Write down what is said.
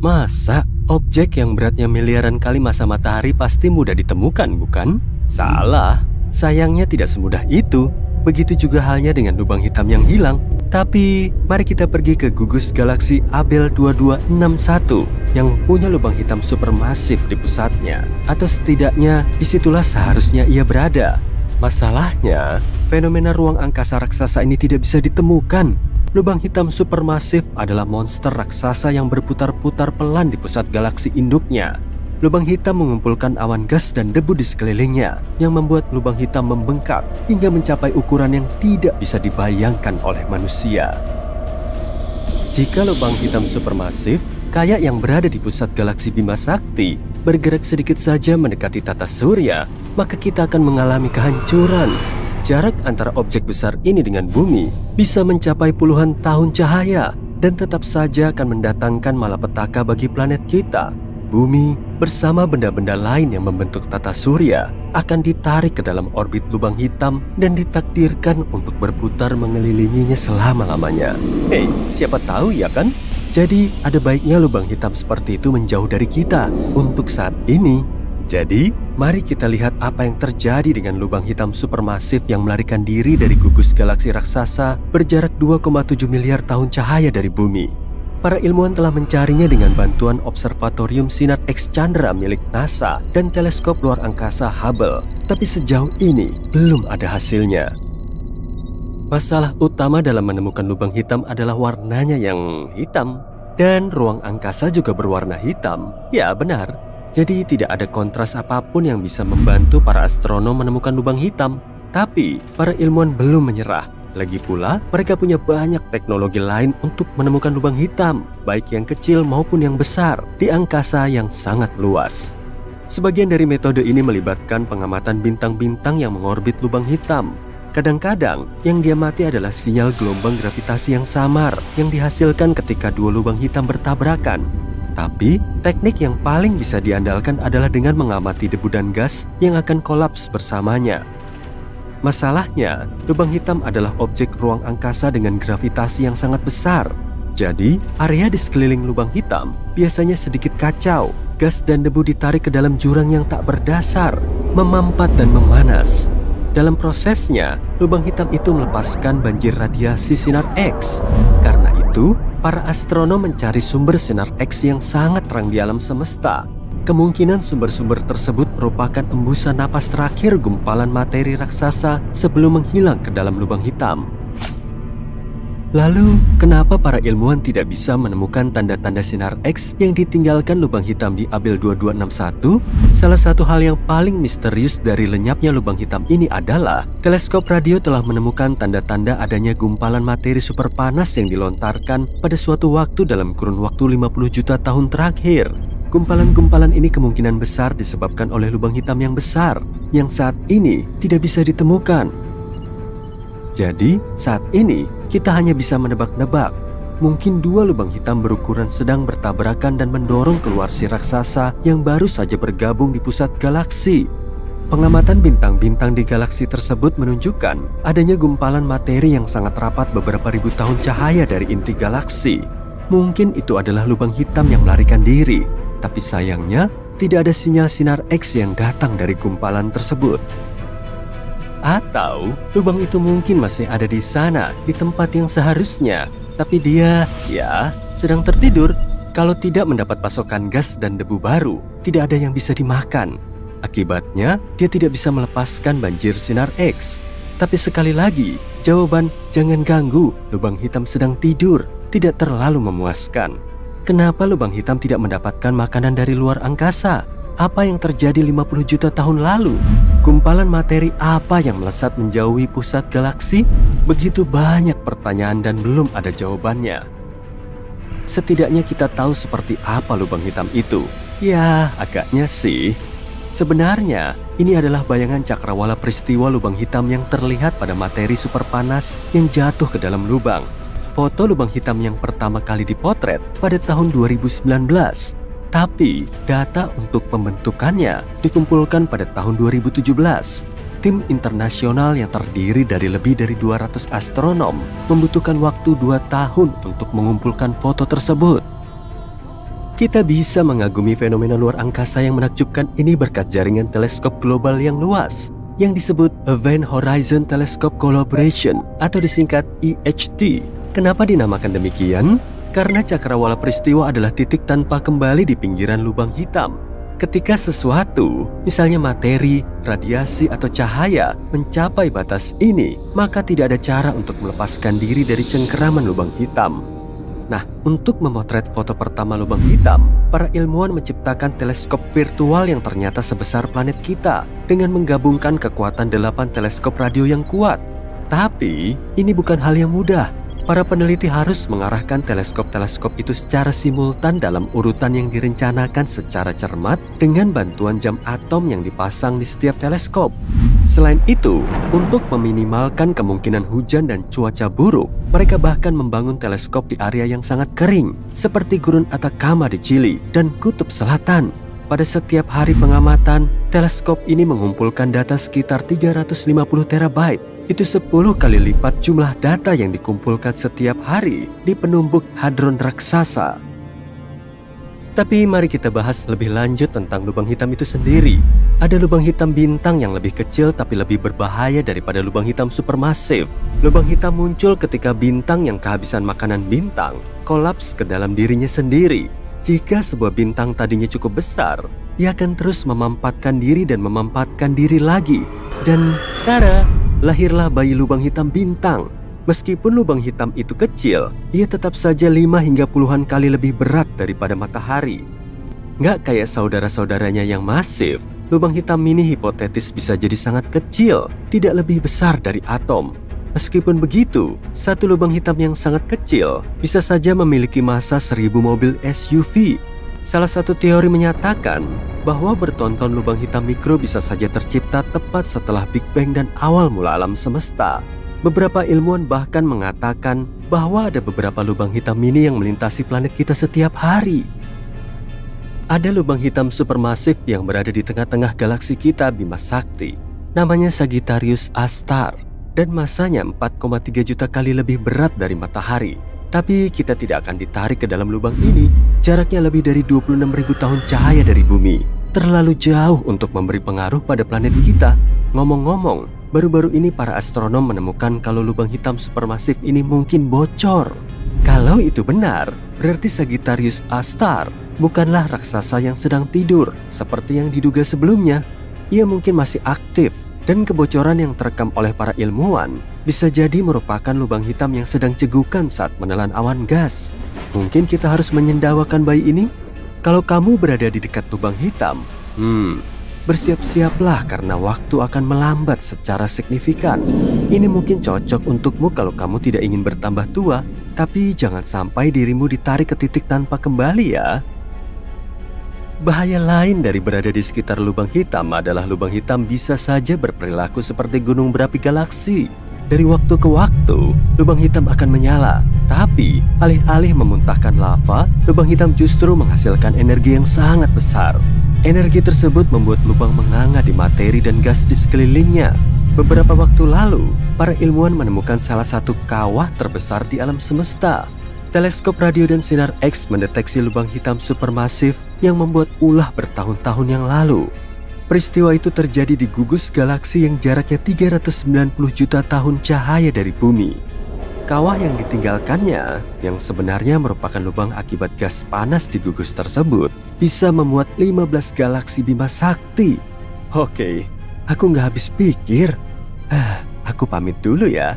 Masa objek yang beratnya miliaran kali massa matahari pasti mudah ditemukan, bukan? Salah. Sayangnya tidak semudah itu. Begitu juga halnya dengan lubang hitam yang hilang. Tapi, mari kita pergi ke gugus galaksi Abell 2261 yang punya lubang hitam supermasif di pusatnya. Atau setidaknya, disitulah seharusnya ia berada. Masalahnya, fenomena ruang angkasa raksasa ini tidak bisa ditemukan. Lubang hitam supermasif adalah monster raksasa yang berputar-putar pelan di pusat galaksi induknya. Lubang hitam mengumpulkan awan gas dan debu di sekelilingnya, yang membuat lubang hitam membengkak hingga mencapai ukuran yang tidak bisa dibayangkan oleh manusia. Jika lubang hitam supermasif, kayak yang berada di pusat galaksi Bima Sakti, bergerak sedikit saja mendekati tata surya, maka kita akan mengalami kehancuran. Jarak antara objek besar ini dengan bumi bisa mencapai puluhan tahun cahaya dan tetap saja akan mendatangkan malapetaka bagi planet kita. Bumi bersama benda-benda lain yang membentuk tata surya akan ditarik ke dalam orbit lubang hitam dan ditakdirkan untuk berputar mengelilinginya selama-lamanya. Hei, siapa tahu ya kan? Jadi ada baiknya lubang hitam seperti itu menjauh dari kita untuk saat ini. Jadi, mari kita lihat apa yang terjadi dengan lubang hitam supermasif yang melarikan diri dari gugus galaksi raksasa berjarak 2,7 miliar tahun cahaya dari bumi. Para ilmuwan telah mencarinya dengan bantuan Observatorium Sinar X Chandra milik NASA dan teleskop luar angkasa Hubble. Tapi sejauh ini belum ada hasilnya. Masalah utama dalam menemukan lubang hitam adalah warnanya yang hitam. Dan ruang angkasa juga berwarna hitam. Ya, benar. Jadi tidak ada kontras apapun yang bisa membantu para astronom menemukan lubang hitam. Tapi para ilmuwan belum menyerah. Lagi pula mereka punya banyak teknologi lain untuk menemukan lubang hitam, baik yang kecil maupun yang besar, di angkasa yang sangat luas. Sebagian dari metode ini melibatkan pengamatan bintang-bintang yang mengorbit lubang hitam. Kadang-kadang yang diamati adalah sinyal gelombang gravitasi yang samar yang dihasilkan ketika dua lubang hitam bertabrakan. Tapi, teknik yang paling bisa diandalkan adalah dengan mengamati debu dan gas yang akan kolaps bersamanya. Masalahnya, lubang hitam adalah objek ruang angkasa dengan gravitasi yang sangat besar. Jadi, area di sekeliling lubang hitam biasanya sedikit kacau. Gas dan debu ditarik ke dalam jurang yang tak berdasar, memampat dan memanas. Dalam prosesnya, lubang hitam itu melepaskan banjir radiasi sinar X. Karena itu, para astronom mencari sumber sinar X yang sangat terang di alam semesta. Kemungkinan sumber-sumber tersebut merupakan embusan napas terakhir gumpalan materi raksasa sebelum menghilang ke dalam lubang hitam. Lalu, kenapa para ilmuwan tidak bisa menemukan tanda-tanda sinar X yang ditinggalkan lubang hitam di Abell 2261? Salah satu hal yang paling misterius dari lenyapnya lubang hitam ini adalah teleskop radio telah menemukan tanda-tanda adanya gumpalan materi super panas yang dilontarkan pada suatu waktu dalam kurun waktu 50 juta tahun terakhir. Gumpalan-gumpalan ini kemungkinan besar disebabkan oleh lubang hitam yang besar yang saat ini tidak bisa ditemukan. Jadi, saat ini kita hanya bisa menebak-nebak. Mungkin dua lubang hitam berukuran sedang bertabrakan dan mendorong keluar si raksasa yang baru saja bergabung di pusat galaksi. Pengamatan bintang-bintang di galaksi tersebut menunjukkan adanya gumpalan materi yang sangat rapat beberapa ribu tahun cahaya dari inti galaksi. Mungkin itu adalah lubang hitam yang melarikan diri, tapi sayangnya tidak ada sinyal sinar X yang datang dari gumpalan tersebut. Atau lubang itu mungkin masih ada di sana, di tempat yang seharusnya, tapi dia, sedang tertidur. Kalau tidak mendapat pasokan gas dan debu baru, tidak ada yang bisa dimakan. Akibatnya, dia tidak bisa melepaskan banjir sinar X. Tapi sekali lagi, jawaban jangan ganggu, lubang hitam sedang tidur, tidak terlalu memuaskan. Kenapa lubang hitam tidak mendapatkan makanan dari luar angkasa? Apa yang terjadi 50 juta tahun lalu? Gumpalan materi apa yang melesat menjauhi pusat galaksi? Begitu banyak pertanyaan dan belum ada jawabannya. Setidaknya kita tahu seperti apa lubang hitam itu. Ya, agaknya sih. Sebenarnya, ini adalah bayangan cakrawala peristiwa lubang hitam yang terlihat pada materi super panas yang jatuh ke dalam lubang. Foto lubang hitam yang pertama kali dipotret pada tahun 2019. Tapi, data untuk pembentukannya dikumpulkan pada tahun 2017. Tim internasional yang terdiri dari lebih dari 200 astronom membutuhkan waktu 2 tahun untuk mengumpulkan foto tersebut. Kita bisa mengagumi fenomena luar angkasa yang menakjubkan ini berkat jaringan teleskop global yang luas, yang disebut Event Horizon Telescope Collaboration atau disingkat EHT. Kenapa dinamakan demikian? Karena cakrawala peristiwa adalah titik tanpa kembali di pinggiran lubang hitam. Ketika sesuatu, misalnya materi, radiasi, atau cahaya, mencapai batas ini, maka tidak ada cara untuk melepaskan diri dari cengkeraman lubang hitam. Nah, untuk memotret foto pertama lubang hitam, para ilmuwan menciptakan teleskop virtual yang ternyata sebesar planet kita dengan menggabungkan kekuatan 8 teleskop radio yang kuat. Tapi, ini bukan hal yang mudah. Para peneliti harus mengarahkan teleskop-teleskop itu secara simultan dalam urutan yang direncanakan secara cermat dengan bantuan jam atom yang dipasang di setiap teleskop. Selain itu, untuk meminimalkan kemungkinan hujan dan cuaca buruk, mereka bahkan membangun teleskop di area yang sangat kering, seperti Gurun Atacama di Chili dan Kutub Selatan. Pada setiap hari pengamatan, teleskop ini mengumpulkan data sekitar 350 terabyte. Itu 10 kali lipat jumlah data yang dikumpulkan setiap hari di penumbuk hadron raksasa. Tapi mari kita bahas lebih lanjut tentang lubang hitam itu sendiri. Ada lubang hitam bintang yang lebih kecil tapi lebih berbahaya daripada lubang hitam supermasif. Lubang hitam muncul ketika bintang yang kehabisan makanan bintang kolaps ke dalam dirinya sendiri. Jika sebuah bintang tadinya cukup besar, ia akan terus memampatkan diri dan memampatkan diri lagi. Dan tada! Lahirlah bayi lubang hitam bintang. Meskipun lubang hitam itu kecil, ia tetap saja 5 hingga puluhan kali lebih berat daripada matahari. Nggak kayak saudara-saudaranya yang masif, lubang hitam mini hipotetis bisa jadi sangat kecil, tidak lebih besar dari atom. Meskipun begitu, satu lubang hitam yang sangat kecil bisa saja memiliki massa 1000 mobil SUV. Salah satu teori menyatakan bahwa bertonton lubang hitam mikro bisa saja tercipta tepat setelah Big Bang dan awal mula alam semesta. Beberapa ilmuwan bahkan mengatakan bahwa ada beberapa lubang hitam mini yang melintasi planet kita setiap hari. Ada lubang hitam supermasif yang berada di tengah-tengah galaksi kita Bima Sakti. Namanya Sagittarius A-Star dan massanya 4,3 juta kali lebih berat dari matahari. Tapi kita tidak akan ditarik ke dalam lubang ini. Jaraknya lebih dari 26.000 tahun cahaya dari bumi. Terlalu jauh untuk memberi pengaruh pada planet kita. Ngomong-ngomong, baru-baru ini para astronom menemukan kalau lubang hitam supermasif ini mungkin bocor. Kalau itu benar, berarti Sagittarius A-Star bukanlah raksasa yang sedang tidur seperti yang diduga sebelumnya. Ia mungkin masih aktif. Dan kebocoran yang terekam oleh para ilmuwan bisa jadi merupakan lubang hitam yang sedang cegukan saat menelan awan gas. Mungkin kita harus menyendawakan bayi ini? Kalau kamu berada di dekat lubang hitam, bersiap-siaplah karena waktu akan melambat secara signifikan. Ini mungkin cocok untukmu kalau kamu tidak ingin bertambah tua, tapi jangan sampai dirimu ditarik ke titik tanpa kembali ya. Bahaya lain dari berada di sekitar lubang hitam adalah lubang hitam bisa saja berperilaku seperti gunung berapi galaksi. Dari waktu ke waktu, lubang hitam akan menyala. Tapi, alih-alih memuntahkan lava, lubang hitam justru menghasilkan energi yang sangat besar. Energi tersebut membuat lubang menganga di materi dan gas di sekelilingnya. Beberapa waktu lalu, para ilmuwan menemukan salah satu kawah terbesar di alam semesta. Teleskop radio dan sinar X mendeteksi lubang hitam supermasif yang membuat ulah bertahun-tahun yang lalu. Peristiwa itu terjadi di gugus galaksi yang jaraknya 390 juta tahun cahaya dari bumi. Kawah yang ditinggalkannya, yang sebenarnya merupakan lubang akibat gas panas di gugus tersebut, bisa memuat 15 galaksi Bima Sakti. Oke, aku nggak habis pikir. Aku pamit dulu ya.